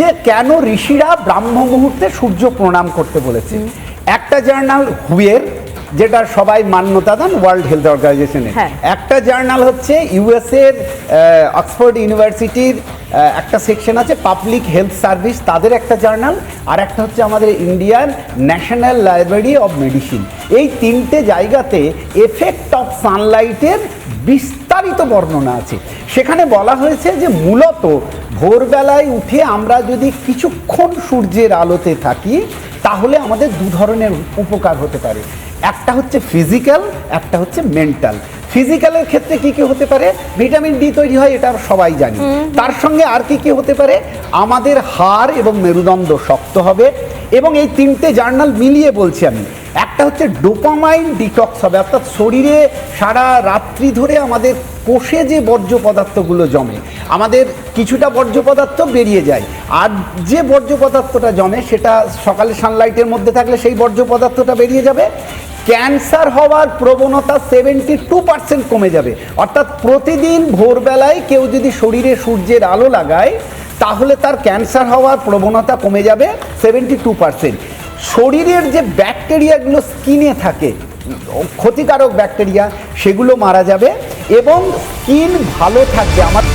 যে কেন ঋষিরা ব্রাহ্ম মুহূর্তে সূর্য প্রণাম করতে বলেছে। একটা জার্নাল হুয়ের, যেটা সবাই মান্যতা দেন ওয়ার্ল্ড হেলথ অর্গানাইজেশনে। একটা জার্নাল হচ্ছে ইউএসএ এর অক্সফোর্ড ইউনিভার্সিটির একটা সেকশন আছে পাবলিক হেলথ সার্ভিস, তাদের একটা জার্নাল, আর একটা হচ্ছে আমাদের Indian national library of medicine. এই তিনটে জায়গাতে এফেক্ট অফ সানলাইটের বিস্তারিত বর্ণনা আছে। সেখানে বলা হয়েছে যে মূলত ভোরবেলায় উঠে আমরা যদি কিছুক্ষণ সূর্যের আলোতে থাকি তাহলে আমাদের দু ধরনের উপকার হতে পারে। একটা হচ্ছে ফিজিক্যাল, একটা হচ্ছে মেন্টাল। ফিজিক্যালের ক্ষেত্রে কি কি হতে পারে? ভিটামিন ডি তৈরি হয়, এটা সবাই জানি। তার সঙ্গে আর কি কি হতে পারে? আমাদের হাড় এবং মেরুদণ্ড শক্ত হবে। এবং এই তিনটে জার্নাল মিলিয়ে বলছি আমি, একটা হচ্ছে ডোপামাইন ডিটক্স হবে, অর্থাৎ শরীরে সারা রাত্রি ধরে আমাদের কোষে যে বর্জ্য পদার্থগুলো জমে, আমাদের কিছুটা বর্জ্য পদার্থ বেরিয়ে যায়, আর যে বর্জ্য পদার্থটা জমে সেটা সকালে সানলাইটের মধ্যে থাকলে সেই বর্জ্য পদার্থটা বেরিয়ে যাবে। ক্যান্সার হওয়ার প্রবণতা 72% কমে যাবে। অর্থাৎ প্রতিদিন ভোরবেলায় কেউ যদি শরীরে সূর্যের আলো লাগায় তাহলে তার ক্যান্সার হওয়ার প্রবণতা কমে যাবে 72%। শরীরের যে ব্যাকটেরিয়াগুলো স্কিনে থাকে, ক্ষতিকারক ব্যাকটেরিয়া, সেগুলো মারা যাবে এবং স্কিন ভালো থাকবে। আমার